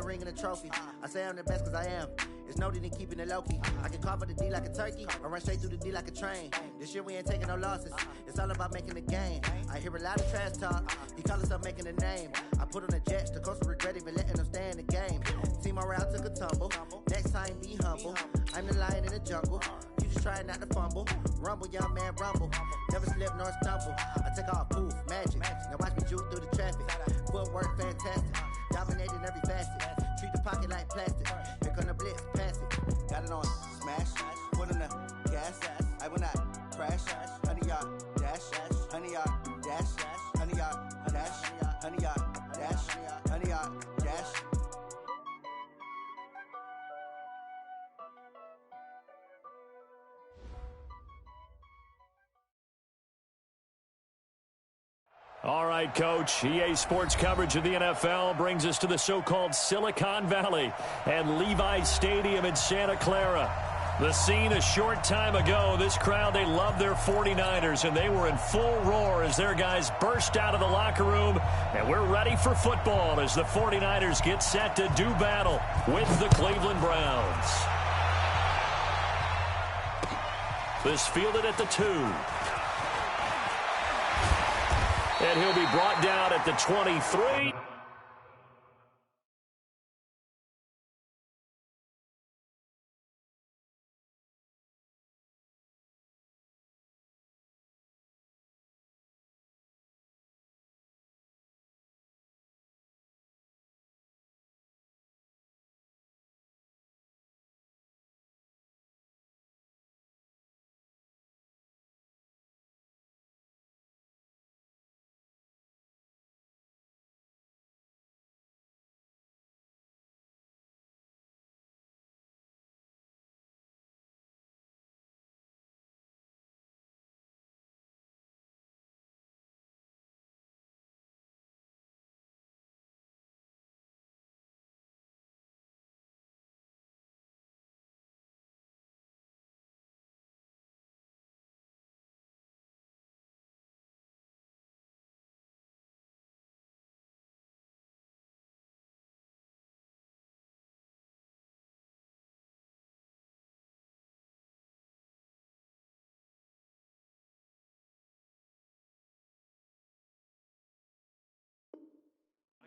a ring and a trophy. I say I'm the best because I am. It's noted in keeping it low-key. I can carve up the D like a turkey or run straight through the D like a train. This year we ain't taking no losses. It's all about making the game. I hear a lot of trash talk. He call himself making a name. I put on the Jets. The coach regret even letting them stay in the game. Team morale took a tumble. Next time be humble. I'm the lion in the jungle. You just try not to fumble. Rumble, young man, rumble. Never slip nor stumble. I take off, poof, magic. Now watch me juke through the traffic. Footwork fantastic. Dominating every facet. Treat the pocket like plastic. Here come the blitz, pass it. Got it on smash. Put on the gas. I will not crash. 100 yard dash. 100 yard dash. 100 yard dash. 100 yard dash. 100 yard dash. All right, Coach. EA Sports coverage of the NFL brings us to the so-called Silicon Valley and Levi Stadium in Santa Clara. The scene a short time ago. This crowd, they love their 49ers, and they were in full roar as their guys burst out of the locker room. And we're ready for football as the 49ers get set to do battle with the Cleveland Browns. This fielded at the 2. And he'll be brought down at the 23.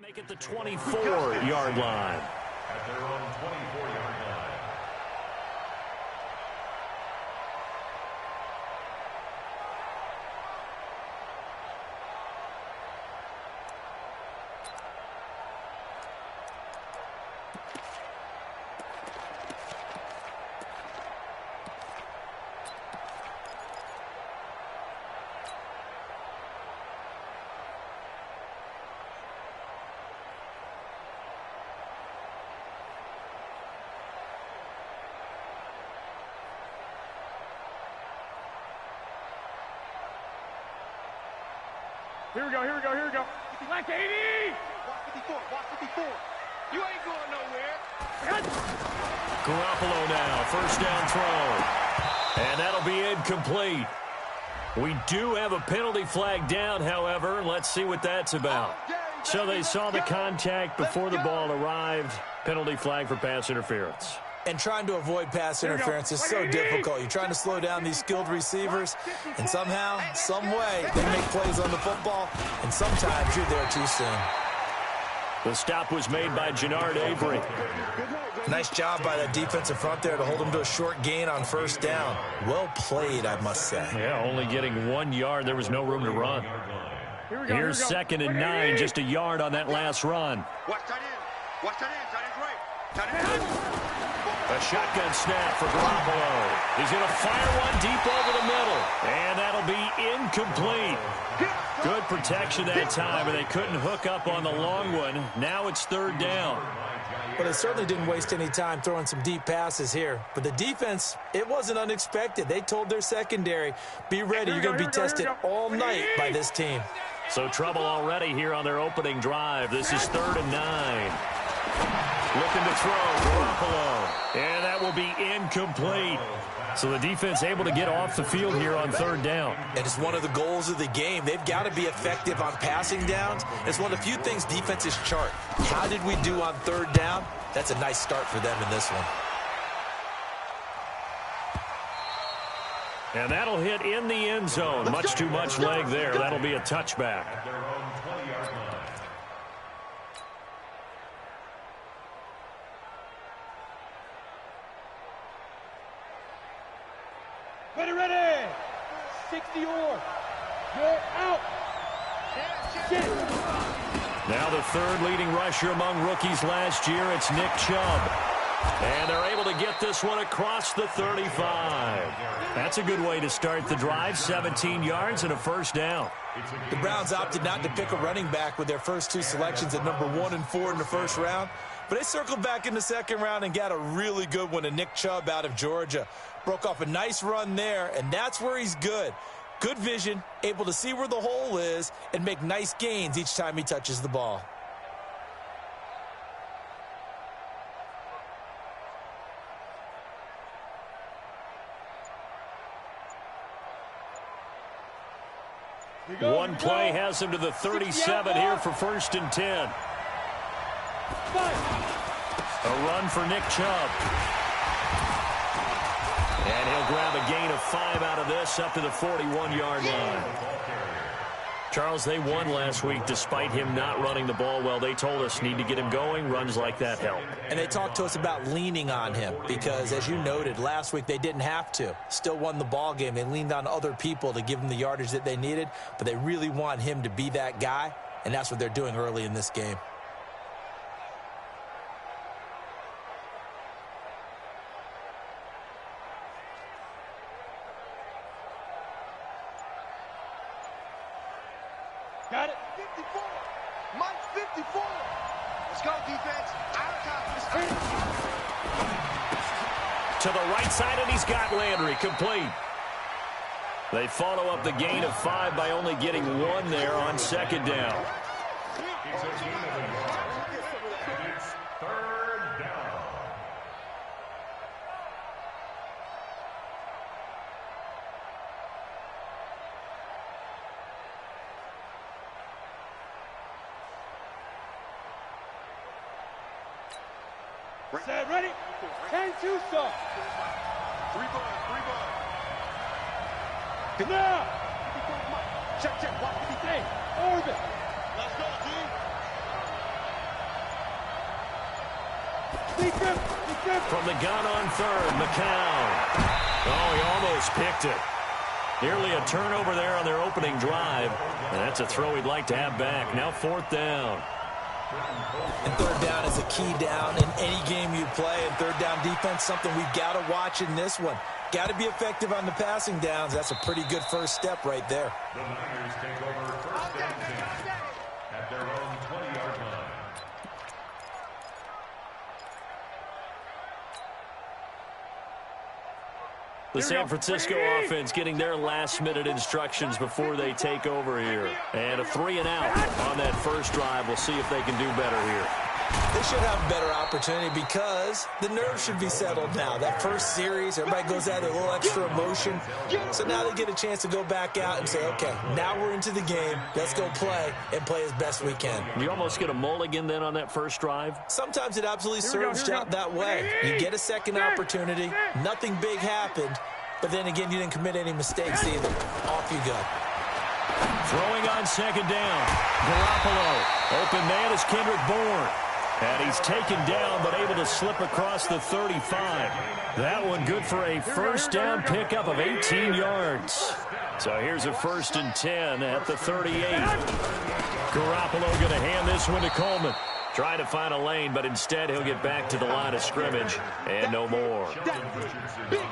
Make it the 24-yard line. At their own 24-yard line. Here we go. Black 80! Walk 54. You ain't going nowhere. Garoppolo now, first down throw. And that'll be incomplete. We do have a penalty flag down, however. Let's see what that's about. So they saw the contact before the ball arrived. Penalty flag for pass interference. And trying to avoid pass interference is so difficult. You're trying to slow down these skilled receivers, and somehow, some way, they make plays on the football, and sometimes you're there too soon. The stop was made by Jannard Avery. Nice job by that defensive front there to hold him to a short gain on first down. Well played, I must say. Yeah, only getting 1 yard. There was no room to run. Here's 2nd and 9, just a yard on that last run. Watch that in. Watch that in. Tight end's right. Tight end. A shotgun snap for Garoppolo. He's going to fire one deep over the middle. And that'll be incomplete. Good protection that time, and they couldn't hook up on the long one. Now it's 3rd down. But they certainly didn't waste any time throwing some deep passes here. But the defense, it wasn't unexpected. They told their secondary, be ready. You're going to be tested all night by this team. So trouble already here on their opening drive. This is 3rd and 9. Looking to throw, Garoppolo. And that will be incomplete. So the defense able to get off the field here on 3rd down. And it's one of the goals of the game. They've got to be effective on passing downs. It's one of the few things defenses chart. How did we do on 3rd down? That's a nice start for them in this one. And that'll hit in the end zone. Much too much leg there. That'll be a touchback. At their own 20-yard line. Ready. 60 or. You're out. Now the 3rd leading rusher among rookies last year. It's Nick Chubb. And they're able to get this one across the 35. That's a good way to start the drive. 17 yards and a 1st down. The Browns opted not to pick a running back with their first 2 selections at number 1 and 4 in the 1st round. But they circled back in the 2nd round and got a really good one in Nick Chubb out of Georgia. Broke off a nice run there, and that's where he's good. Good vision, able to see where the hole is, and make nice gains each time he touches the ball. One play has him to the 37 here for 1st and 10. A run for Nick Chubb. And he'll grab a gain of 5 out of this up to the 41-yard line. Charles, they won last week despite him not running the ball well. They told us need to get him going. Runs like that help. And they talked to us about leaning on him because, as you noted, last week they didn't have to. Still won the ball game. They leaned on other people to give them the yardage that they needed, but they really want him to be that guy, and that's what they're doing early in this game. Got it. 54. Mike 54. Let's go, defense. Out of confidence. To the right side, and he's got Landry complete. They follow up the gain of 5 by only getting 1 there on 2nd down. It's a gain of 1. It's 3rd down. Set, ready. 10-2 stop. 3 ball. Now. Check. Watch me. Hey, orbit. Let's go, D. Secret. From the gun on 3rd, McCown. Oh, he almost picked it. Nearly a turnover there on their opening drive. And that's a throw he'd like to have back. Now 4th down. And 3rd down is a key down in any game you play. And 3rd down defense, something we've got to watch in this one. Got to be effective on the passing downs. That's a pretty good first step right there. The Niners take over 1st and 10 at their own 20-yard line. The San Francisco offense getting their last-minute instructions before they take over here. And a 3 and out on that first drive. We'll see if they can do better here. They should have a better opportunity because the nerves should be settled now. That first series, everybody goes out with a little extra emotion. So now they get a chance to go back out and say, okay, now we're into the game. Let's go play and play as best we can. You almost get a mulligan then on that first drive? Sometimes it absolutely serves out that way. You get a second opportunity. Nothing big happened. But then again, you didn't commit any mistakes either. Off you go. Throwing on 2nd down. Garoppolo. Open man is Kendrick Bourne. And he's taken down, but able to slip across the 35. That one good for a first down pickup of 18 yards. So here's a 1st and 10 at the 38. Garoppolo going to hand this one to Coleman. Trying to find a lane, but instead he'll get back to the line of scrimmage. And no more.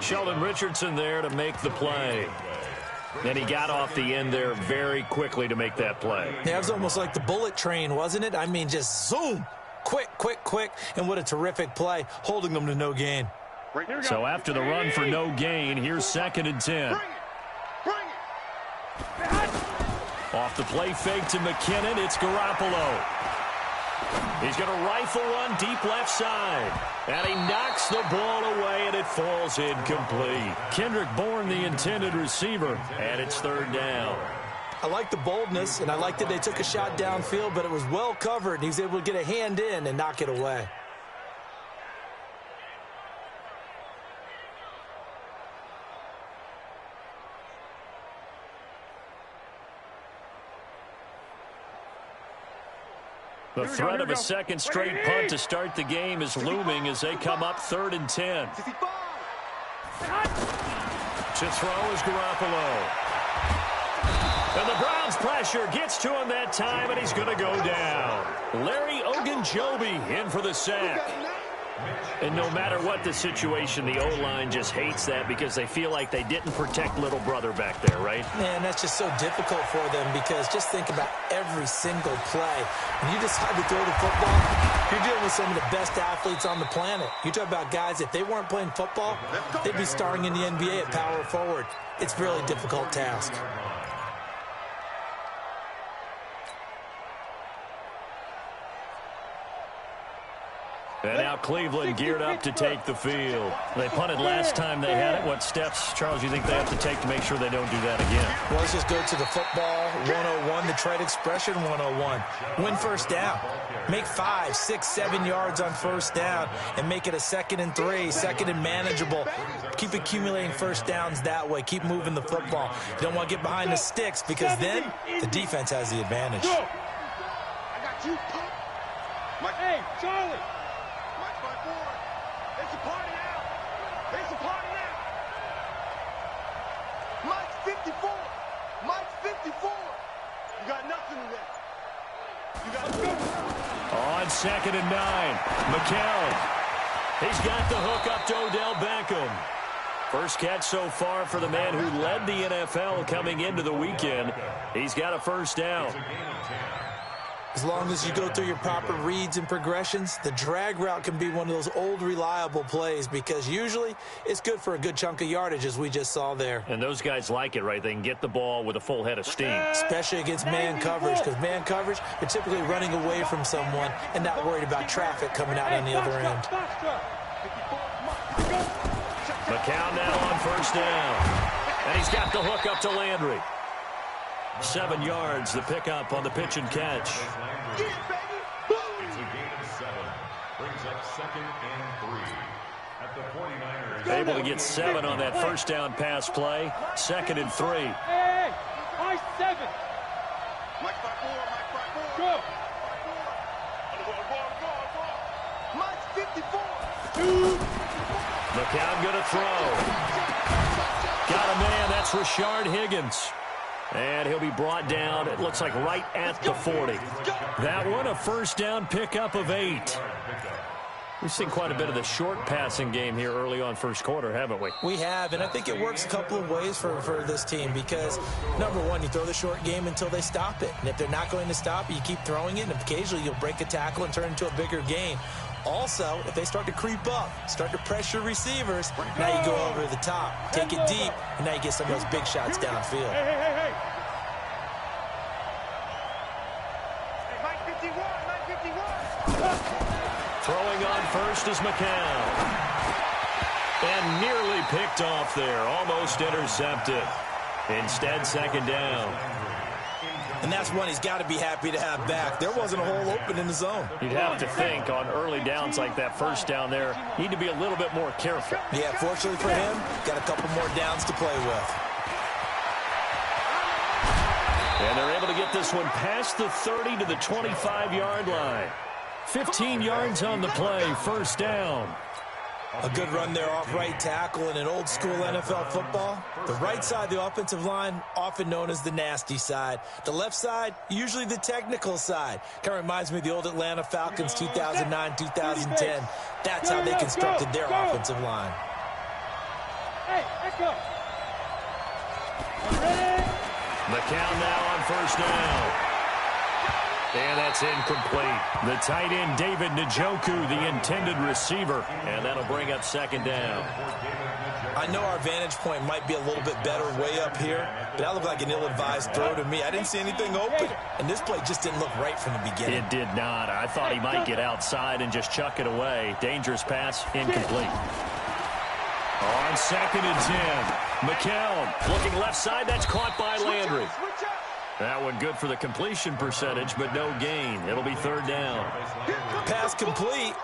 Sheldon Richardson there to make the play. And he got off the end there very quickly to make that play. Yeah, it was almost like the bullet train, wasn't it? I mean, just zoom. Quick. And what a terrific play, holding them to no gain. So after the run for no gain, here's 2nd and 10. Off the play fake to McKinnon, it's Garoppolo. He's going to rifle one deep left side. And he knocks the ball away, and it falls incomplete. Kendrick Bourne, the intended receiver, and it's third down. I like the boldness, and I like that they took a shot downfield, but it was well covered, and he was able to get a hand in and knock it away. The threat of a second straight punt to start the game is looming as they come up 3rd and 10. To throw is Garoppolo. And the Browns pressure gets to him that time, and he's going to go down. Larry Ogunjobi in for the sack. And no matter what the situation, the O-line just hates that because they feel like they didn't protect little brother back there, right? Man, that's just so difficult for them because just think about every single play. When you decide to throw the football, you're dealing with some of the best athletes on the planet. You talk about guys, if they weren't playing football, they'd be starring in the NBA at power forward. It's a really difficult task. And now Cleveland geared up to take the field. They punted last time they had it. What steps, Charles, you think they have to take to make sure they don't do that again? Well, let's just go to the football 101, the trade expression 101. Win first down. Make 5, 6, 7 yards on first down and make it a 2nd and 3, 2nd and manageable. Keep accumulating first downs that way. Keep moving the football. You don't want to get behind the sticks because then the defense has the advantage. I got you. Hey, Charlie. It's a party now. It's a party now. Mike's 54. Mike's 54. You got nothing in there. You got On 2nd and 9, McCown. He's got the hook up to Odell Beckham. First catch so far for the man who led the NFL coming into the weekend. He's got a first down. As long as you go through your proper reads and progressions, the drag route can be one of those old reliable plays because usually it's good for a good chunk of yardage as we just saw there. And those guys like it, right? They can get the ball with a full head of steam. Especially against man coverage because man coverage, they're typically running away from someone and not worried about traffic coming out on the other end. McCown now on first down. And he's got the hook up to Landry. 7 yards, the pickup on the pitch and catch. It's a gain of 7. Brings up 2nd and 3. At the 49ers. Able to get 7 on that first down pass play. 2nd and 3. Hey, my 7. Mike's by 4. Mike's by 4. Go. Mike's 54. McCown going to throw. Got a man. That's Rashard Higgins. And he'll be brought down, it looks like right at the 40. That one, a first down pickup of 8. We've seen quite a bit of the short passing game here early on first quarter, haven't we? We have, and I think it works a couple of ways for this team because, number one, you throw the short game until they stop it. And if they're not going to stop it, you keep throwing it, and occasionally you'll break a tackle and turn it into a bigger gain. Also, if they start to creep up, start to pressure receivers, now you go over the top, take it deep, and now you get some of those big shots downfield. Hey. Mike 51. Mike 51. Throwing on first is McCown. And nearly picked off there, almost intercepted. Instead, 2nd down. And that's one he's got to be happy to have back. There wasn't a hole open in the zone. You'd have to think on early downs like that first down there, need to be a little bit more careful. Yeah, fortunately for him, got a couple more downs to play with. And they're able to get this one past the 30 to the 25-yard line. 15 yards on the play, first down. A good run there off right tackle in an old school NFL football. The right side, the offensive line, often known as the nasty side. The left side, usually the technical side. Kind of reminds me of the old Atlanta Falcons 2009, 2010. That's how they constructed their offensive line. Hey, let's go. McCown now on first down. And that's incomplete. The tight end, David Njoku, the intended receiver. And that'll bring up 2nd down. I know our vantage point might be a little bit better way up here, but that looked like an ill-advised throw to me. I didn't see anything open, and this play just didn't look right from the beginning. It did not. I thought he might get outside and just chuck it away. Dangerous pass, incomplete. On 2nd and 10, McCown looking left side. That's caught by Landry. That one good for the completion percentage, but no gain. It'll be 3rd down. Pass complete,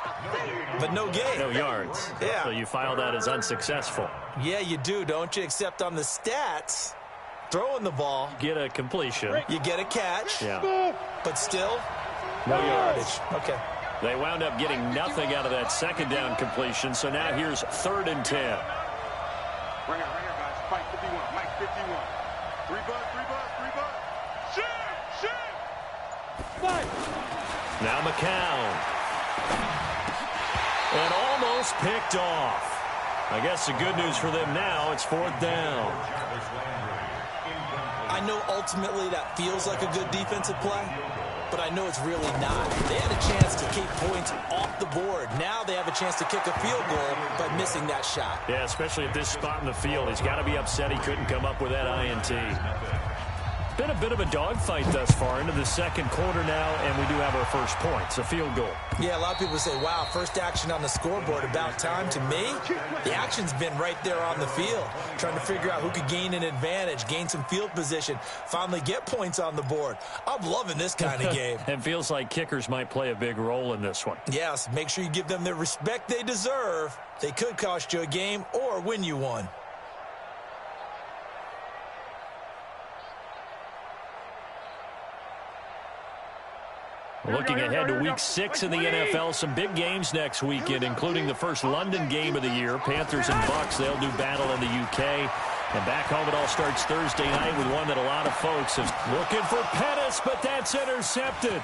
but no gain. No yards. Yeah. So you file that as unsuccessful. Yeah, you do, don't you? Except on the stats, throwing the ball, Get a completion. you get a catch, Yeah. but still, No yardage. Okay. They wound up getting nothing out of that 2nd down completion, so now here's 3rd and 10. Right here, guys. Mike 51. Mike 51. 3 bucks, 3 bucks, 3 bucks. Shit! Now McCown. And almost picked off. I guess the good news for them now, it's 4th down. I know ultimately that feels like a good defensive play, but I know it's really not. They had a chance to keep points off the board. Now they have a chance to kick a field goal by missing that shot. Yeah, especially at this spot in the field. He's got to be upset he couldn't come up with that INT. Been a bit of a dogfight thus far into the 2nd quarter now, and we do have our first points, a field goal. Yeah, a lot of people say, wow, first action on the scoreboard, about time. To me, the action's been right there on the field, trying to figure out who could gain an advantage, gain some field position, finally get points on the board. I'm loving this kind of game. It feels like kickers might play a big role in this one. Yes, make sure you give them the respect they deserve. They could cost you a game or win you one. Looking ahead to Week 6 in the NFL, some big games next weekend, including the first London game of the year. Panthers and Bucks, they'll do battle in the UK. And back home, it all starts Thursday night with one that a lot of folks is looking for Pettis, but that's intercepted.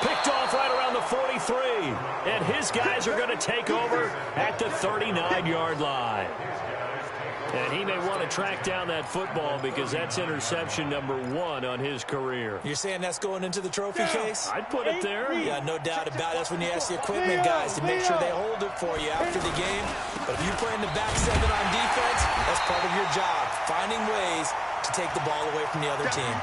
Picked off right around the 43. And his guys are going to take over at the 39-yard line. And he may want to track down that football because that's interception number 1 on his career. You're saying that's going into the trophy case? I'd put it there. Yeah, no doubt about it. That's when you ask the equipment guys to make sure they hold it for you after the game. But if you play in the back 7 on defense, that's part of your job, finding ways to take the ball away from the other team.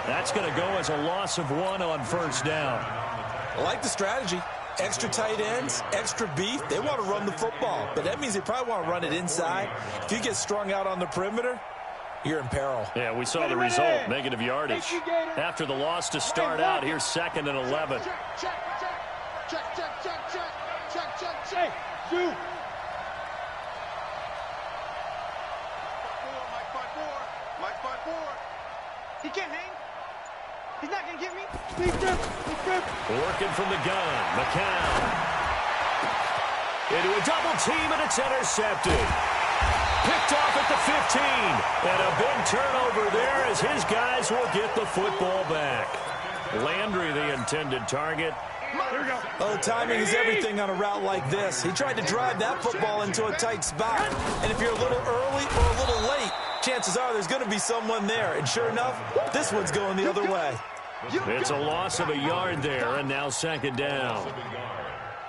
That's going to go as a loss of 1 on 1st down. I like the strategy. Extra tight ends, extra beef. They want to run the football, but that means they probably want to run it inside. If you get strung out on the perimeter, you're in peril. Yeah, we saw the result, negative yardage. After the loss to start out, here's 2nd and 11. Hey, you. Mike 5-4. He can't hang. He's not going to get me. Deep grip. Working from the gun, McCown. Into a double team, and it's intercepted. Picked off at the 15. And a big turnover there as his guys will get the football back. Landry, the intended target. Oh, timing is everything on a route like this. He tried to drive that football into a tight spot. And if you're a little early or a little late, chances are there's going to be someone there. And sure enough, this one's going the other way. It's a loss of a yard there, and now 2nd down.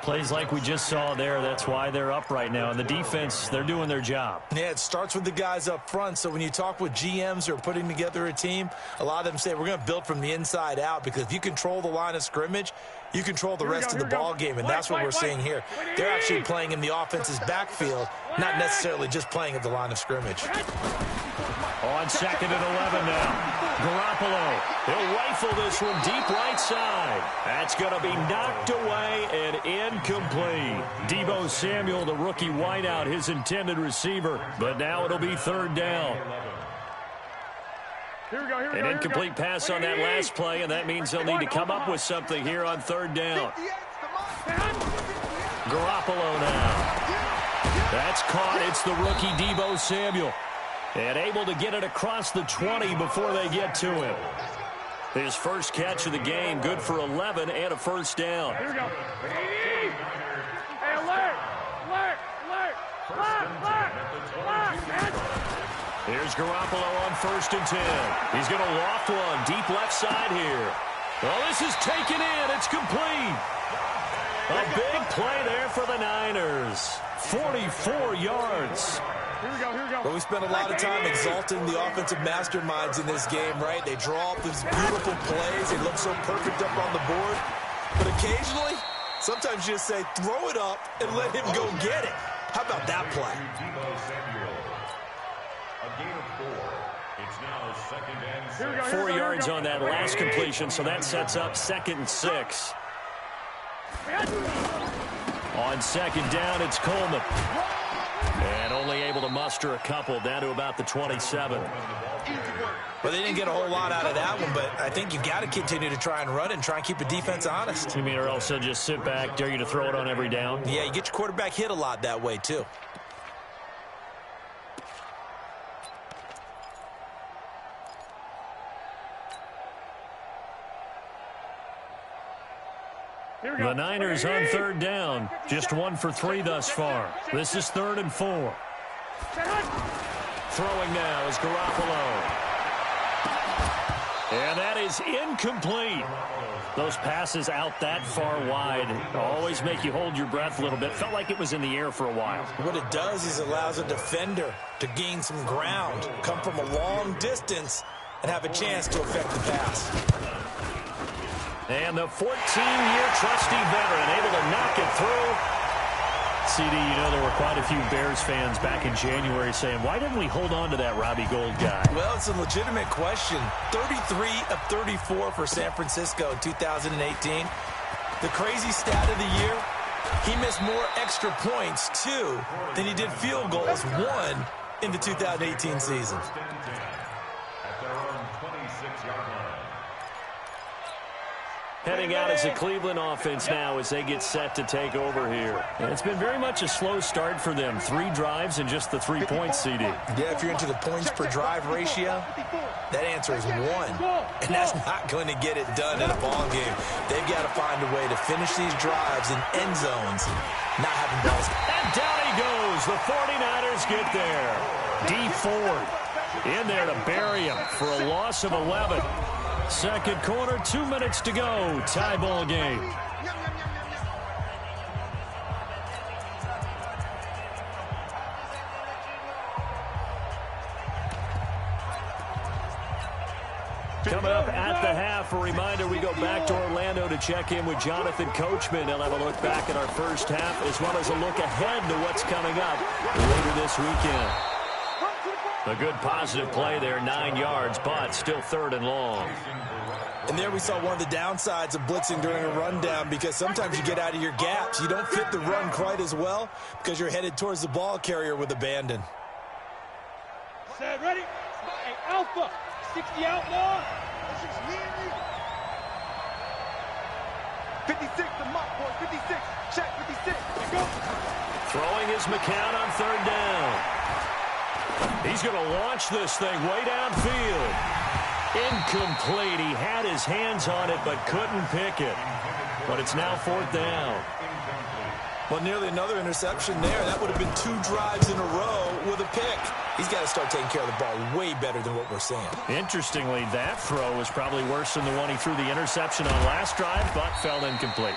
Plays like we just saw there, that's why they're up right now. And the defense, they're doing their job. Yeah, it starts with the guys up front. So when you talk with GMs who are putting together a team, a lot of them say we're going to build from the inside out, because if you control the line of scrimmage, you control the rest of the ball game, and that's what we're seeing here. They're actually playing in the offense's backfield, not necessarily just playing at the line of scrimmage. On 2nd and 11 now. Garoppolo, he'll rifle this one deep right side. That's going to be knocked away and incomplete. Deebo Samuel, the rookie wideout, his intended receiver. But now it'll be 3rd down. An incomplete pass on that last play, and that means they'll need to come up with something here on 3rd down. Garoppolo now. That's caught. It's the rookie Deebo Samuel. And able to get it across the 20 before they get to him. His first catch of the game, good for 11 and a 1st down. Here we go. Hey, alert! Man. Here's Garoppolo on 1st and 10. He's going to loft one deep left side here. Well, this is taken in. It's complete. A big play there for the Niners. 44 yards. Here we go. Well, we spent a lot of time exalting the offensive masterminds in this game, right? They draw up these beautiful plays. They look so perfect up on the board. But occasionally, sometimes you just say, throw it up and let him go get it. How about that play? A gain of 4. It's now 2nd and 6. 4 yards on that last completion, so that sets up 2nd and 6. On 2nd down, it's Coleman. And only able to muster a couple down to about the 27. Well, they didn't get a whole lot out of that one, but I think you've got to continue to try and run it and try and keep the defense honest. You mean, or else they'll just sit back, dare you to throw it on every down? Yeah, you get your quarterback hit a lot that way, too. The Niners on 3rd down. Just 1 for 3 thus far. This is 3rd and 4. Throwing now is Garoppolo. And that is incomplete. Those passes out that far wide always make you hold your breath a little bit. Felt like it was in the air for a while. What it does is allows a defender to gain some ground, come from a long distance, and have a chance to affect the pass. And the 14-year trusty veteran able to knock it through. CD, you know there were quite a few Bears fans back in January saying, why didn't we hold on to that Robbie Gould guy? Well, it's a legitimate question. 33 of 34 for San Francisco in 2018. The crazy stat of the year, he missed more extra points, 2, than he did field goals, 1, in the 2018 season. At their own 26-yard line. Heading out as a Cleveland offense now as they get set to take over here. And it's been very much a slow start for them. 3 drives and just the 3 points, CD. Yeah, if you're into the points per drive ratio, that answer is 1. And that's not going to get it done in a ball game. They've got to find a way to finish these drives in end zones, not having balls. And down he goes. The 49ers get there. D Ford in there to bury him for a loss of 11. Second quarter, 2 minutes to go. Tie ball game. Coming up at the half, a reminder, we go back to Orlando to check in with Jonathan Coachman. He'll have a look back at our first half as well as a look ahead to what's coming up later this weekend. A good positive play there, 9 yards, but still 3rd and long. And there we saw one of the downsides of blitzing during a rundown because sometimes you get out of your gaps. You don't fit the run quite as well because you're headed towards the ball carrier with abandon. Set, ready? Hey, Alpha, 60 outlaw. 56, the mock boy, 56. Check, 56. Go. Throwing is McCown on 3rd down. He's going to launch this thing way downfield. Incomplete. He had his hands on it but couldn't pick it. But it's now 4th down. Well, nearly another interception there. That would have been 2 drives in a row with a pick. He's got to start taking care of the ball way better than what we're seeing. Interestingly, that throw was probably worse than the one he threw the interception on last drive, but fell incomplete.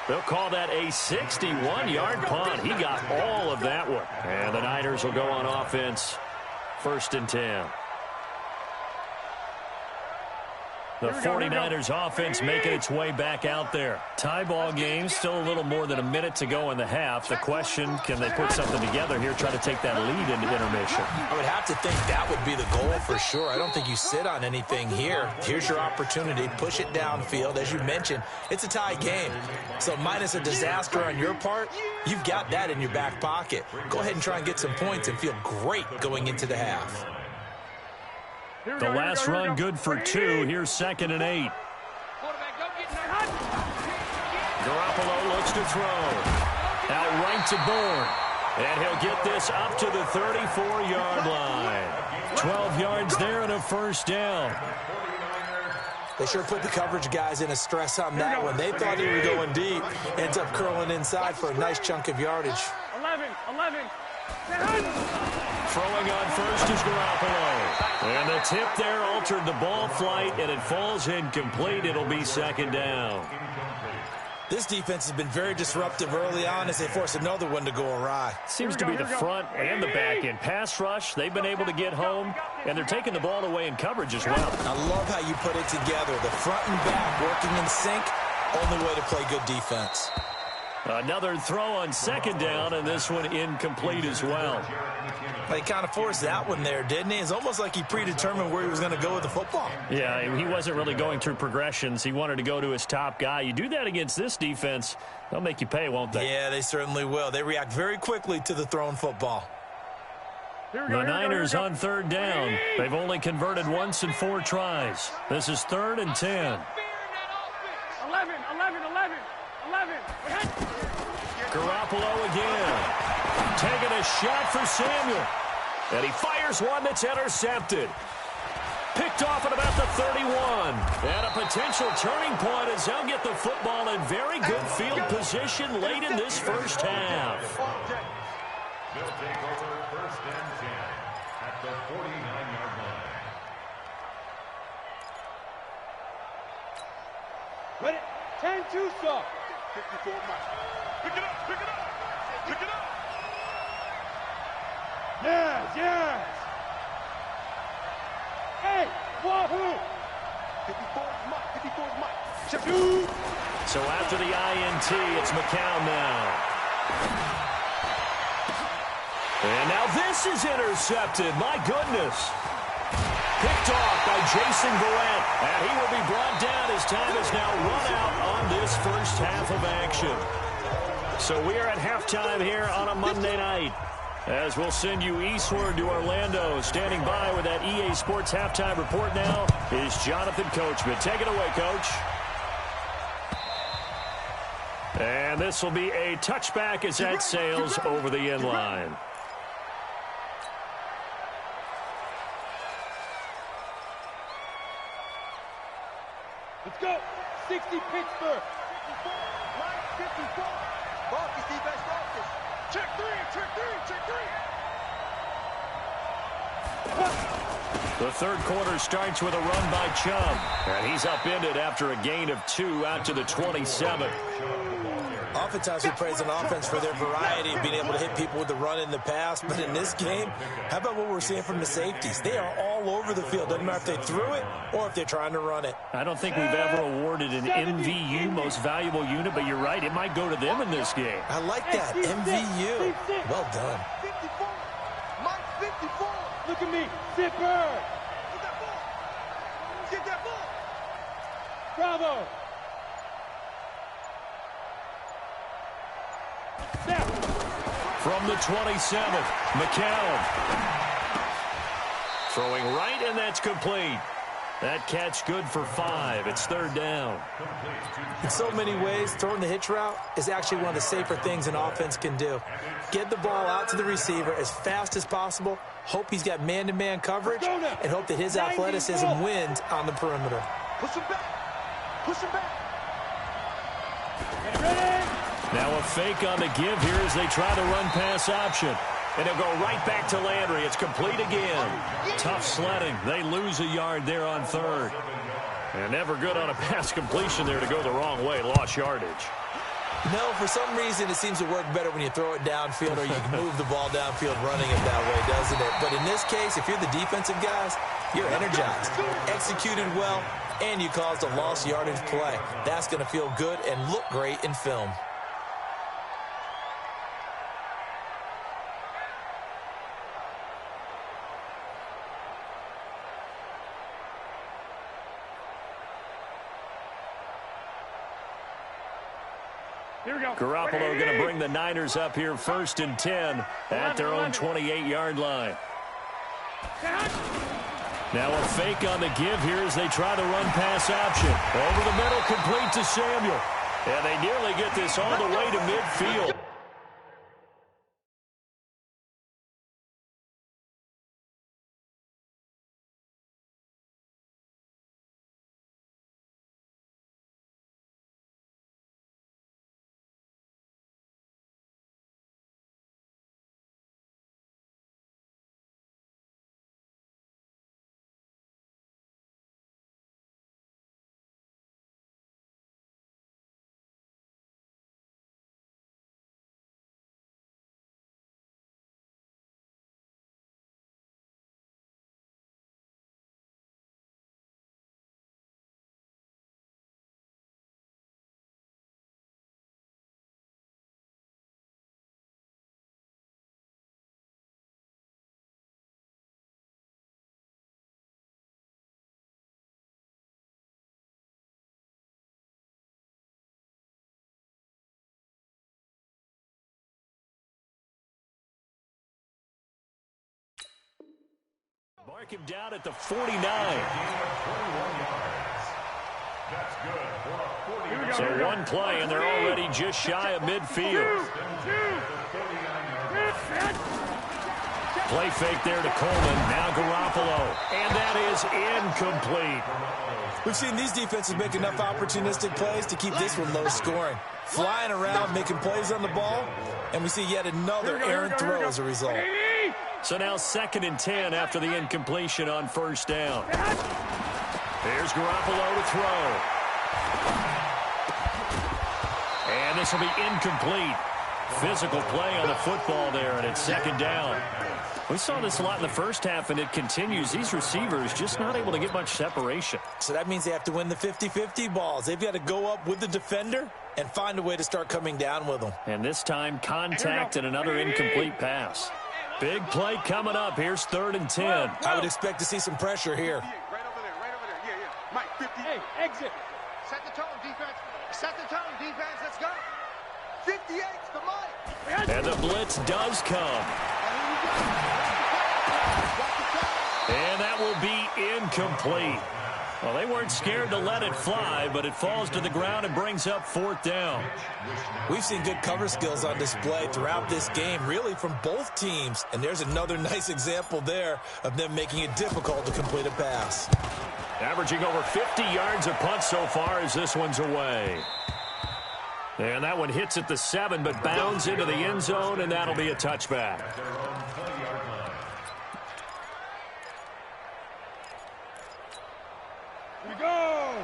They'll call that a 61-yard punt. He got all of that one. And the Niners will go on offense. 1st and 10. The 49ers offense making its way back out there. Tie ball game, still a little more than a minute to go in the half. The question, can they put something together here, try to take that lead into intermission? I would have to think that would be the goal for sure. I don't think you sit on anything here. Here's your opportunity. Push it downfield. As you mentioned, it's a tie game. So minus a disaster on your part, you've got that in your back pocket. Go ahead and try and get some points and feel great going into the half. The last run good for 2. Here's 2nd and 8. Garoppolo looks to throw. Out right to Bourne. And he'll get this up to the 34-yard line. 12 yards there and a 1st down. They sure put the coverage guys in a stress on that one. They thought he was going deep. Ends up curling inside for a nice chunk of yardage. 11. Throwing on first is Garoppolo. And the tip there altered the ball flight, and it falls incomplete. It'll be 2nd down. This defense has been very disruptive early on as they force another one to go awry. Seems to be the front and the back end. Pass rush, they've been able to get home, and they're taking the ball away in coverage as well. I love how you put it together. The front and back working in sync, only way to play good defense. Another throw on second down, and this one incomplete as well. He kind of forced that one there, didn't he? It's almost like he predetermined where he was going to go with the football. Yeah, he wasn't really going through progressions. He wanted to go to his top guy. You do that against this defense, they'll make you pay, won't they? Yeah, they certainly will. They react very quickly to the thrown football. The Niners on third down. They've only converted once in 4 tries. This is 3rd and 10. 11. Garoppolo again. Taking a shot for Samuel. And he fires one that's intercepted. Picked off at about the 31. And a potential turning point as they'll get the football in very good field position late in this first half. They'll take over 1st and 10 at the 49-yard line. Ready? 10-2 stop. 54 Mike. Pick it up. Yes. Hey, wahoo. 54 Mike. Shoot. So after the INT, it's McCown now. And now this is intercepted. My goodness. Picked off by Jason Verrett. And he will be brought down. His time is now run out on this first half of action. So we are at halftime here on a Monday night. As we'll send you eastward to Orlando. Standing by with that EA Sports halftime report now is Jonathan Coachman. Take it away, Coach. And this will be a touchback as that sails over the end line. Let's go. 60 Pittsburgh. 54. Marcus, defense, Marcus. Check three. The third quarter starts with a run by Chubb. And he's upended after a gain of 2 out to the 27. Oftentimes we praise an offense for their variety of being able to hit people with the run in the pass. But in this game, how about what we're seeing from the safeties? They are all over the field. Doesn't matter if they threw it or if they're trying to run it. I don't think we've ever awarded an MVU, most valuable unit, but you're right, it might go to them in this game. I like that. MVU. Well done. 54. Mike, 54. Look at me. Zipper. Get that ball. Bravo. From the 27th, McCown. Throwing right, and that's complete. That catch good for 5. It's 3rd down. In so many ways, throwing the hitch route is actually one of the safer things an offense can do. Get the ball out to the receiver as fast as possible, hope he's got man-to-man coverage, and hope that his athleticism wins on the perimeter. Push him back. Get ready. Now a fake on the give here as they try the run-pass option. And it'll go right back to Landry. It's complete again. Tough sledding. They lose a yard there on 3rd. And never good on a pass completion there to go the wrong way. Lost yardage. No, for some reason it seems to work better when you throw it downfield or you can move the ball downfield running it that way, doesn't it? But in this case, if you're the defensive guys, you're energized, executed well, and you caused a lost yardage play. That's going to feel good and look great in film. Garoppolo going to bring the Niners up here 1st and 10 at their own 28-yard line. Now a fake on the give here as they try the run-pass option. Over the middle, complete to Samuel. And they nearly get this all the way to midfield. mark him down at the 49. That's good for a 49. So one play, and they're already just shy of midfield. Play fake there to Coleman. Now Garoppolo. And that is incomplete. We've seen these defenses make enough opportunistic plays to keep this one low scoring. Flying around, making plays on the ball, and we see yet another errant throw as a result. So now 2nd and 10 after the incompletion on 1st down. Here's Garoppolo to throw. And this will be incomplete. Physical play on the football there, and it's 2nd down. We saw this a lot in the first half, and it continues. These receivers just not able to get much separation. So that means they have to win the 50-50 balls. They've got to go up with the defender and find a way to start coming down with them. And this time, contact and another incomplete pass. Big play coming up. Here's 3rd and 10. I would expect to see some pressure here. Right over there, right over there. Yeah. Mike, 50. Hey, exit. Set the tone, defense. Set the tone, defense. Let's go. 58's the Mike. And the blitz does come. And that will be incomplete. Well, they weren't scared to let it fly, but it falls to the ground and brings up 4th down. We've seen good cover skills on display throughout this game, really from both teams. And there's another nice example there of them making it difficult to complete a pass. Averaging over 50 yards a punt so far as this one's away. And that one hits at the 7, but bounds into the end zone, and that'll be a touchback. Here we go.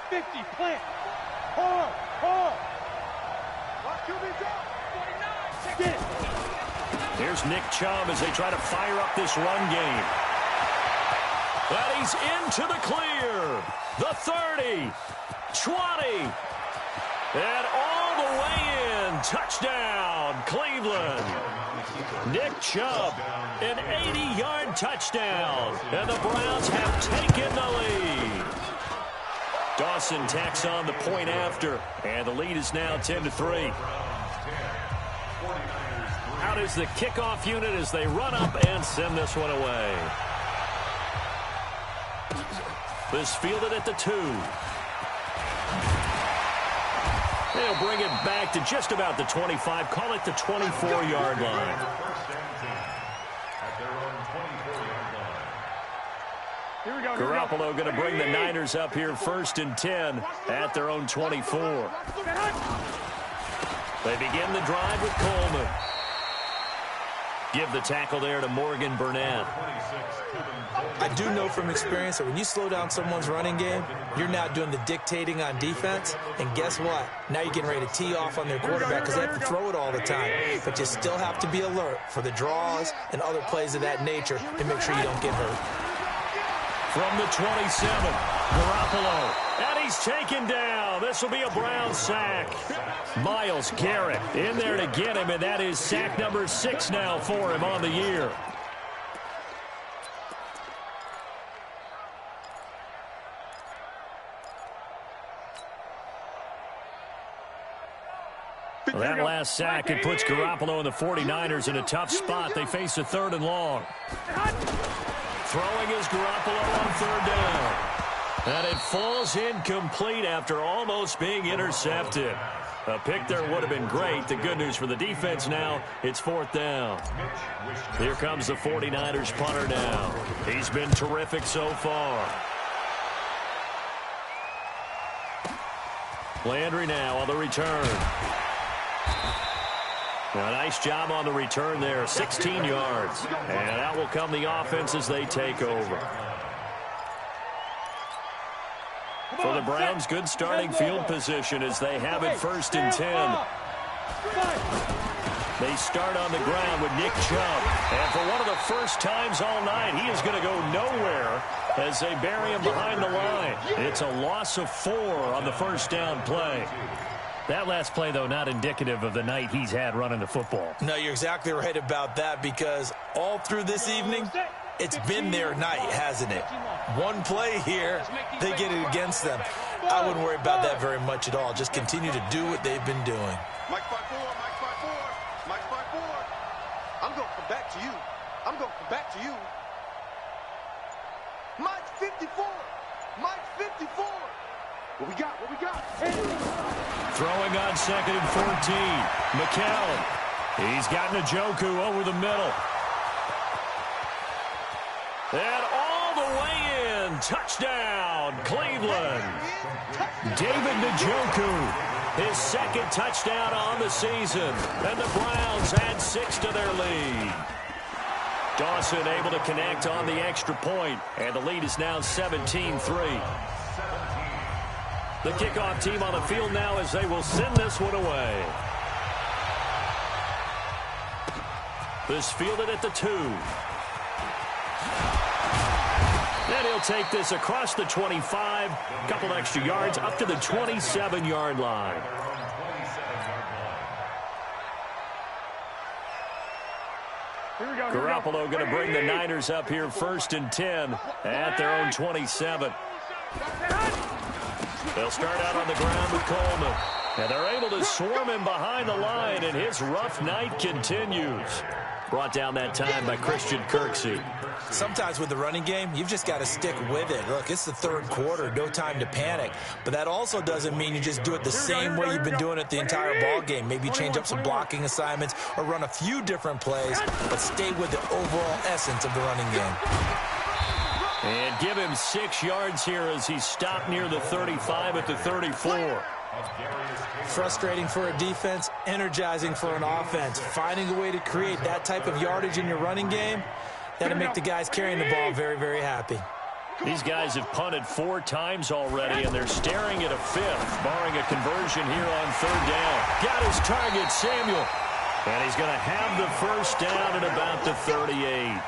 50, plant. Hold. Watch QB drop. 49, check it. Here's Nick Chubb as they try to fire up this run game. And he's into the clear. The 30, 20, and all the way in. Touchdown, Cleveland. Nick Chubb, an 80-yard touchdown. And the Browns have taken the lead. Dawson tacks on the point after, and the lead is now 10-3. Out is the kickoff unit as they run up and send this one away. This fielded at the 2. They'll bring it back to just about the 25. Call it the 24-yard line. Here we go. Garoppolo going to bring the Niners up here 1st and 10 at their own 24. They begin the drive with Coleman. Give the tackle there to Morgan Burnett. I do know from experience that when you slow down someone's running game, you're now doing the dictating on defense. And guess what? Now you're getting ready to tee off on their quarterback because they have to throw it all the time. But you still have to be alert for the draws and other plays of that nature to make sure you don't get hurt. From the 27, Garoppolo, and he's taken down. This will be a Brown sack. Myles Garrett in there to get him, and that is sack number 6 now for him on the year. Well, that last sack, it puts Garoppolo and the 49ers in a tough spot. They face a 3rd and long. Throwing is Garoppolo on 3rd down. And it falls incomplete after almost being intercepted. A pick there would have been great. The good news for the defense now, it's 4th down. Here comes the 49ers punter now. He's been terrific so far. Landry now on the return. Now, a nice job on the return there, 16 yards. And out will come the offense as they take over. For the Browns, good starting field position as they have it 1st and 10. They start on the ground with Nick Chubb. And for one of the first times all night, he is going to go nowhere as they bury him behind the line. It's a loss of 4 on the 1st down play. That last play, though, not indicative of the night he's had running the football. No, you're exactly right about that because all through this evening, it's been their night, hasn't it? One play here, they get it against them. I wouldn't worry about that very much at all. Just continue to do what they've been doing. Mike 5-4, Mike 5-4, Mike 5-4. I'm going to come back to you. I'm going to come back to you. Mike 54. Mike 54. What we got? What we got? Throwing on 2nd and 14. McCown. He's got Njoku over the middle. And all the way in. Touchdown, Cleveland. David Njoku, his 2nd touchdown on the season. And the Browns add 6 to their lead. Dawson able to connect on the extra point. And the lead is now 17-3. The kickoff team on the field now as they will send this one away. This fielded at the 2. And he'll take this across the 25. Couple extra yards up to the 27-yard line. Garoppolo going to bring the Niners up here 1st and 10 at their own 27. They'll start out on the ground with Coleman. And they're able to swarm him behind the line, and his rough night continues. Brought down that time by Christian Kirksey. Sometimes with the running game, you've just got to stick with it. Look, it's the 3rd quarter, no time to panic. But that also doesn't mean you just do it the same way you've been doing it the entire ball game. Maybe change up some blocking assignments or run a few different plays, but stay with the overall essence of the running game. And give him 6 yards here as he stopped near the 35 at the 34. Frustrating for a defense, energizing for an offense. Finding a way to create that type of yardage in your running game, that'll make the guys carrying the ball very, very happy. These guys have punted 4 times already, and they're staring at a 5th, barring a conversion here on 3rd down. Got his target, Samuel. And he's going to have the 1st down at about the 38.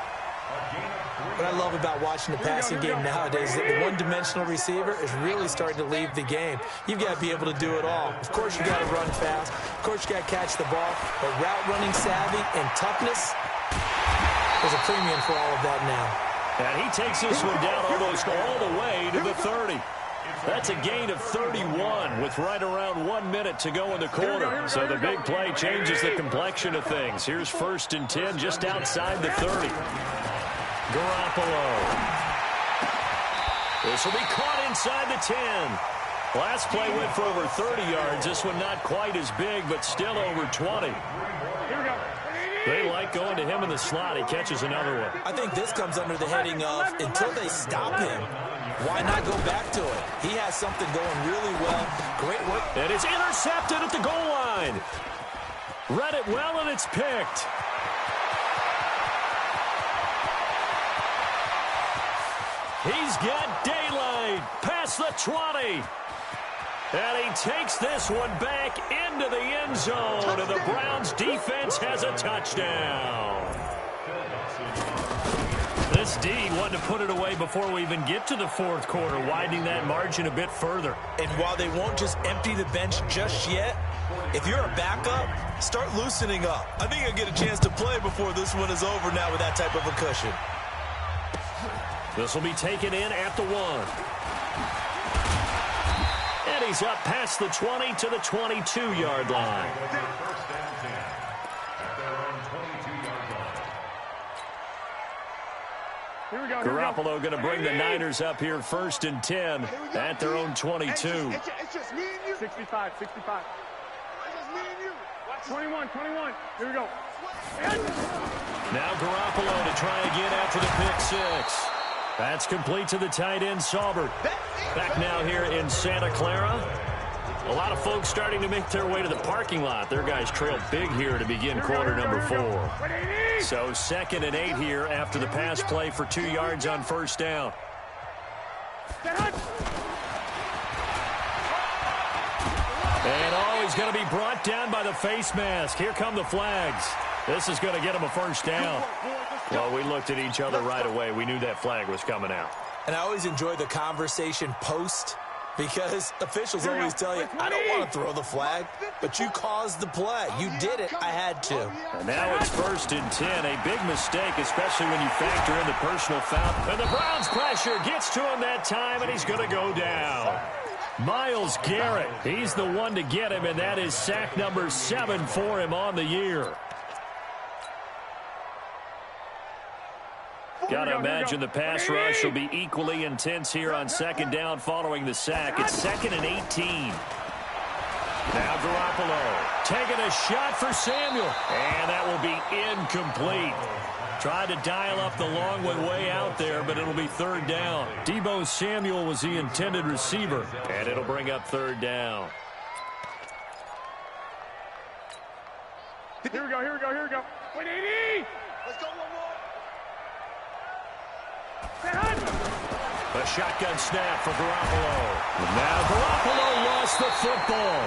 What I love about watching the passing game nowadays is that the one-dimensional receiver is really starting to leave the game. You've got to be able to do it all. Of course, you got to run fast. Of course, you got to catch the ball. But route running savvy and toughness, there's a premium for all of that now. And he takes this one down almost all the way to the 30. That's a gain of 31 with right around 1 minute to go in the quarter. So the big play changes the complexion of things. Here's 1st and 10 just outside the 30. Garoppolo. This will be caught inside the 10. Last play went for over 30 yards. This one not quite as big, but still over 20. They like going to him in the slot. He catches another one. I think this comes under the heading of until they stop him, why not go back to it? He has something going really well. Great work. And it's intercepted at the goal line. Read it well, and it's picked. He's got daylight past the 20. And he takes this one back into the end zone. And the Browns defense has a touchdown. This D wanted to put it away before we even get to the 4th quarter, widening that margin a bit further. And while they won't just empty the bench just yet, if you're a backup, start loosening up. I think you'll get a chance to play before this one is over now with that type of a cushion. This will be taken in at the 1. And he's up past the 20 to the 22-yard line. Garoppolo going to bring the Niners up here 1st and 10 at their own 22. It's just me and you. 65. It's just me and you. 21. Here we go. Now Garoppolo to try again after the pick 6. That's complete to the tight end, Saubert. Back now here in Santa Clara. A lot of folks starting to make their way to the parking lot. Their guys trailed big here to begin quarter number 4. So 2nd and 8 here after the pass play for 2 yards on 1st down. And he's going to be brought down by the face mask. Here come the flags. This is going to get him a 1st down. Well, we looked at each other right away. We knew that flag was coming out. And I always enjoy the conversation post because officials always tell you, I don't want to throw the flag, but you caused the play. You did it. I had to. And now it's 1st and 10. A big mistake, especially when you factor in the personal foul. And the Browns pressure gets to him that time, and he's going to go down. Myles Garrett, he's the one to get him, and that is sack number 7 for him on the year. Got to imagine the pass rush will be equally intense here on second down following the sack. It's 2nd and 18. Now Garoppolo taking a shot for Samuel. And that will be incomplete. Tried to dial up the long one way out there, but it'll be 3rd down. Deebo Samuel was the intended receiver, and it'll bring up 3rd down. Here we go. 180. Let's go, one more. A shotgun snap for Garoppolo. Now Garoppolo lost the football.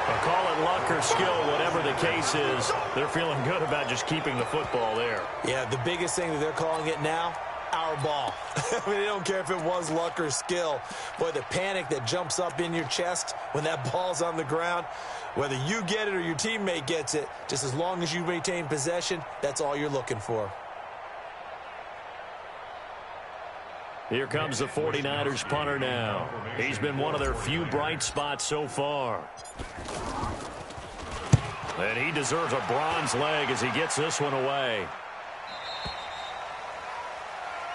They'll call it luck or skill, whatever the case is. They're feeling good about just keeping the football there. Yeah, the biggest thing that they're calling it now, our ball. I mean, they don't care if it was luck or skill. Boy, the panic that jumps up in your chest when that ball's on the ground, whether you get it or your teammate gets it, just as long as you maintain possession, that's all you're looking for. Here comes the 49ers punter now. He's been one of their few bright spots so far. And he deserves a bronze leg as he gets this one away.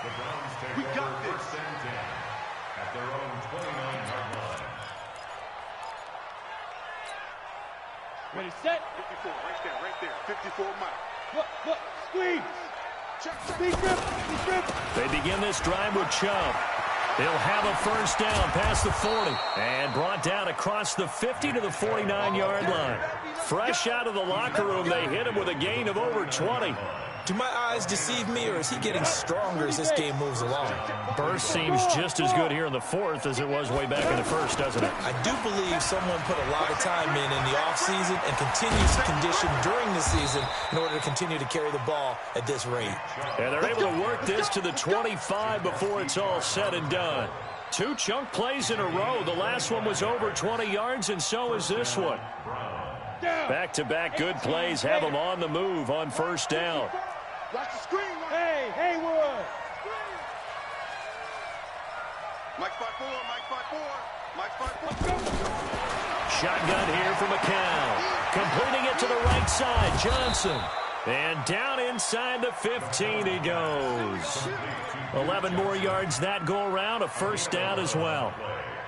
The Browns take over 1st and 10 at their own 29-yard line. Ready, set. 54, right there. 54 mile. Look, squeeze. Speed grip. They begin this drive with Chubb. He'll have a 1st down past the 40 and brought down across the 50 to the 49-yard line. Fresh out of the locker room, they hit him with a gain of over 20. Do my eyes deceive me, or is he getting stronger as this game moves along? Burst seems just as good here in the 4th as it was way back in the 1st, doesn't it? I do believe someone put a lot of time in the offseason and continues to condition during the season in order to continue to carry the ball at this rate. And they're able to work this to the 25 before it's all said and done. 2 chunk plays in a row. The last one was over 20 yards, and so is this one. Back-to-back good plays have them on the move on 1st down. Watch the screen. Hey, Haywood. Mike 5-4. Shotgun here for McCown. Completing it to the right side. Johnson. And down inside the 15 he goes. 11 more yards that go around. A 1st down as well.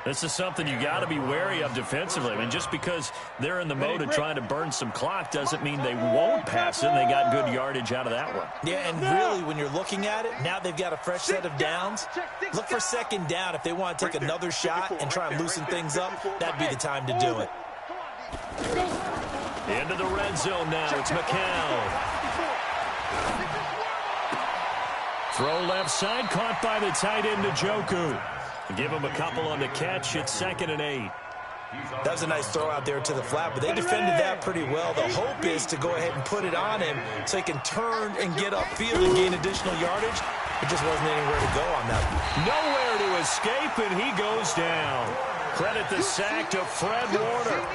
This is something you got to be wary of defensively. I mean, just because they're in the mode of trying to burn some clock doesn't mean they won't pass it. And they got good yardage out of that one. Yeah, and really, when you're looking at it, now they've got a fresh set of downs. Look for 2nd down if they want to take another shot and try and loosen things up. That'd be the time to do it. Into the red zone now. It's McCown. Throw left side, caught by the tight end Njoku. Give him a couple on the catch. It's 2nd and 8. That was a nice throw out there to the flat, but they defended that pretty well. The hope is to go ahead and put it on him so he can turn and get upfield and gain additional yardage. It just wasn't anywhere to go on that. Nowhere to escape, and he goes down. Credit the sack to Fred Warner.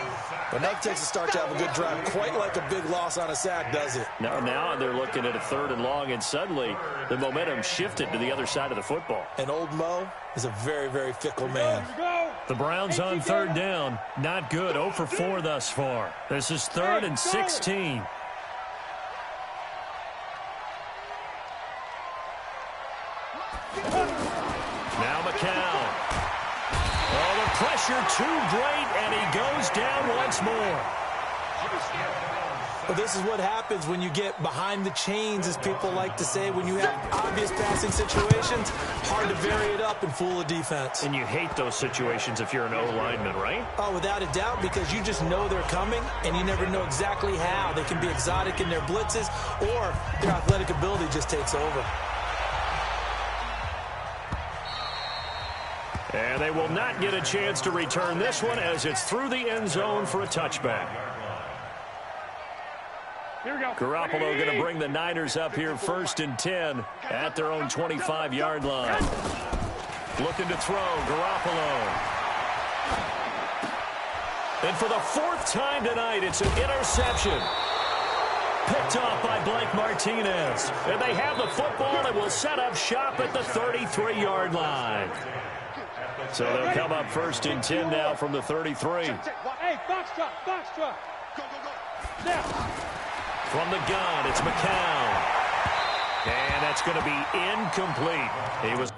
But now it takes a start to have a good drive. Quite like a big loss on a sack, does it? Now they're looking at a 3rd and long, and suddenly the momentum shifted to the other side of the football. And old Mo is a very, very fickle man. The Browns on 3rd down. Not good. 0 for 4 thus far. This is 3rd and 16. Now McCown. Oh, the pressure too great, and he goes down once more. Well, this is what happens when you get behind the chains, as people like to say. When you have obvious passing situations, hard to vary it up and fool a defense. And you hate those situations if you're an O-lineman, right? Oh, without a doubt, because you just know they're coming, and you never know exactly how. They can be exotic in their blitzes, or their athletic ability just takes over. And they will not get a chance to return this one as it's through the end zone for a touchback. Here we go. Garoppolo going to bring the Niners up here 1st and 10 at their own 25-yard line. Looking to throw, Garoppolo. And for the 4th time tonight, it's an interception. Picked off by Blake Martinez. And they have the football and will set up shop at the 33-yard line. So they'll come up 1st and 10 now from the 33. Hey, box truck. Go. Now. From the gun, it's McCown. And that's going to be incomplete. He was...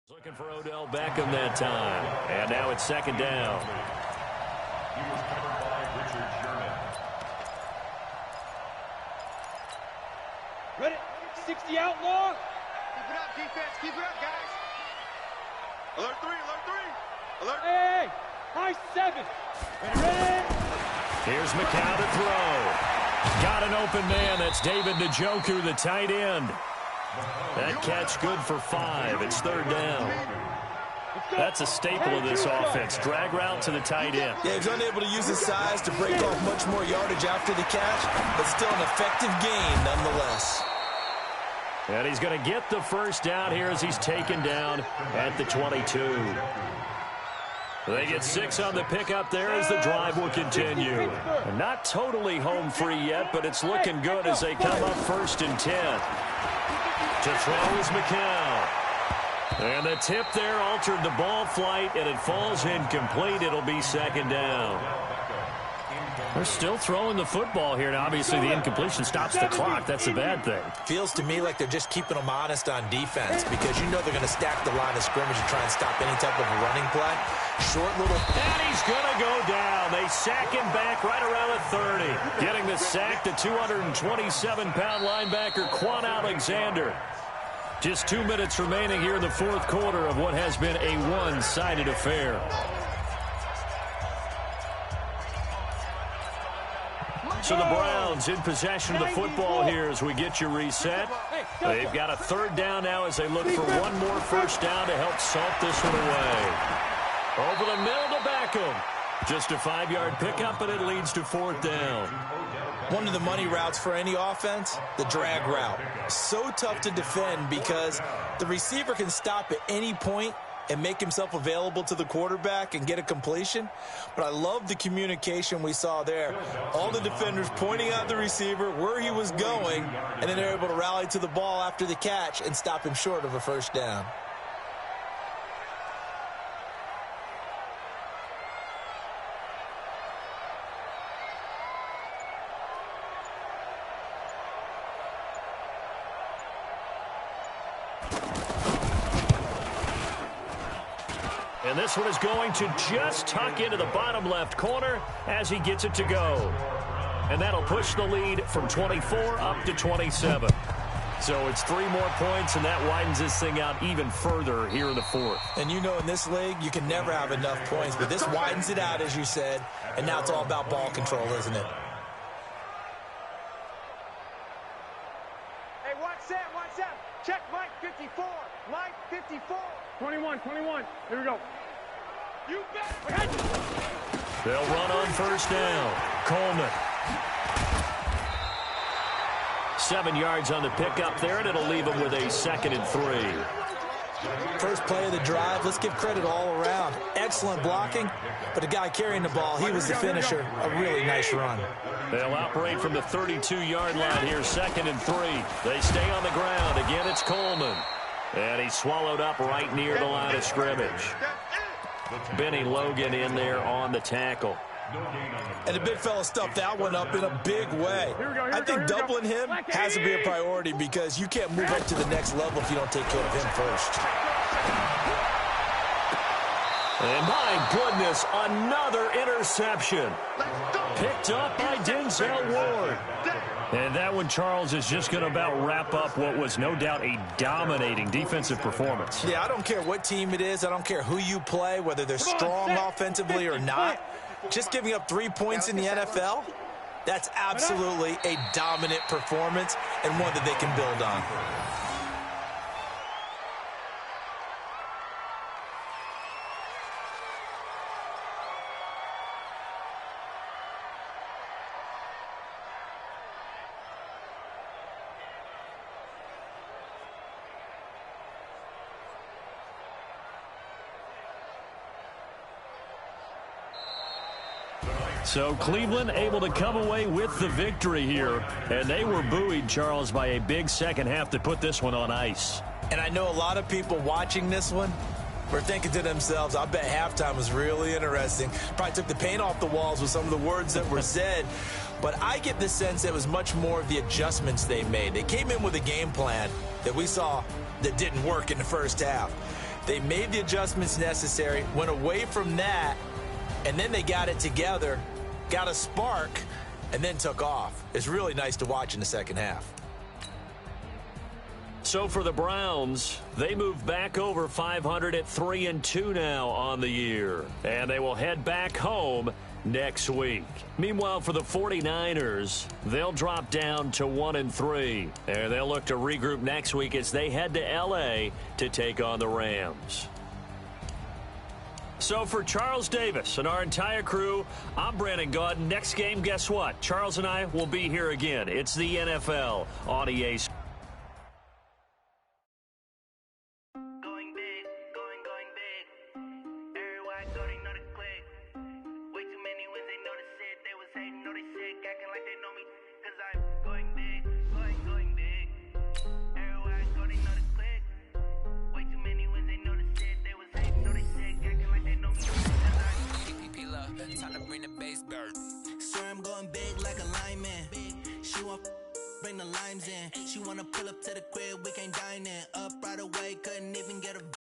looking for Odell Beckham that time. And now it's second down. He was covered by Richard Sherman. Ready? 60 out long. Keep it up, defense. Keep it up, guys. Alert 3, alert 3. Alert. Hey, high 7. Ready? Here's McCown to throw. Got an open man. That's David Njoku, the tight end. That catch good for 5. It's third down. That's a staple of this offense. Drag route to the tight end. Yeah, he's unable to use his size to break off much more yardage after the catch, but still an effective gain nonetheless. And he's going to get the first down here as he's taken down at the 22. They get 6 on the pickup there as the drive will continue. And not totally home free yet, but it's looking good as they come up 1st and 10. To throw is McCown. And the tip there altered the ball flight, and it falls incomplete. It'll be second down. They're still throwing the football here. Now, obviously, the incompletion stops the clock. That's a bad thing. Feels to me like they're just keeping them honest on defense because you know they're going to stack the line of scrimmage and try and stop any type of a running play. Short little... And he's going to go down. They sack him back right around the 30. Getting the sack, the 227-pound linebacker, Quan Alexander. Just 2 minutes remaining here in the fourth quarter of what has been a one-sided affair. So the Browns in possession of the football here as we get you reset. They've got a third down now as they look for one more first down to help salt this one away. Over the middle to Beckham. Just a 5-yard pickup, and it leads to fourth down. One of the money routes for any offense, the drag route. So tough to defend because the receiver can stop at any point and make himself available to the quarterback and get a completion. But I love the communication we saw there. All the defenders pointing out the receiver, where he was going, and then they're able to rally to the ball after the catch and stop him short of a first down. And this one is going to just tuck into the bottom left corner as he gets it to go. And that'll push the lead from 24 up to 27. So it's 3 more points, and that widens this thing out even further here in the fourth. And you know in this league, you can never have enough points, but this widens it out, as you said, and now it's all about ball control, isn't it? Hey, watch that, watch that. Check Mike 54. Mike 54. 21. Here we go. You bet. They'll run on first down. Coleman. 7 yards on the pickup there, and it'll leave him with a 2nd and 3. First play of the drive, let's give credit all around. Excellent blocking, but the guy carrying the ball, he was the finisher. A really nice run. They'll operate from the 32-yard line here, 2nd and 3. They stay on the ground. Again, it's Coleman. And he's swallowed up right near the line of scrimmage. Benny Logan in there on the tackle. And the big fella stuffed that one up in a big way. I think doubling him has to be a priority because you can't move up to the next level if you don't take care of him first. And my goodness, another interception. Picked up by Denzel Ward. And that one, Charles, is just going to about wrap up what was no doubt a dominating defensive performance. Yeah, I don't care what team it is. I don't care who you play, whether they're strong offensively or not. Just giving up 3 points in the NFL, that's absolutely a dominant performance and one that they can build on. So Cleveland able to come away with the victory here. And they were buoyed, Charles, by a big second half that put this one on ice. And I know a lot of people watching this one were thinking to themselves, I bet halftime was really interesting. Probably took the paint off the walls with some of the words that were said. But I get the sense it was much more of the adjustments they made. They came in with a game plan that we saw that didn't work in the first half. They made the adjustments necessary, went away from that, and then they got it together, got a spark, and then took off. It's really nice to watch in the second half. So for the Browns, they move back over 500 at 3-2 now on the year. And they will head back home next week. Meanwhile, for the 49ers, they'll drop down to 1-3. And they'll look to regroup next week as they head to L.A. to take on the Rams. So for Charles Davis and our entire crew, I'm Brandon Gaudin. Next game, guess what? Charles and I will be here again. It's the NFL on EA Sports. Swear I'm going big like a lineman. She want bring the limes in. She wanna pull up to the crib, we can't dine in. Up right away, couldn't even get a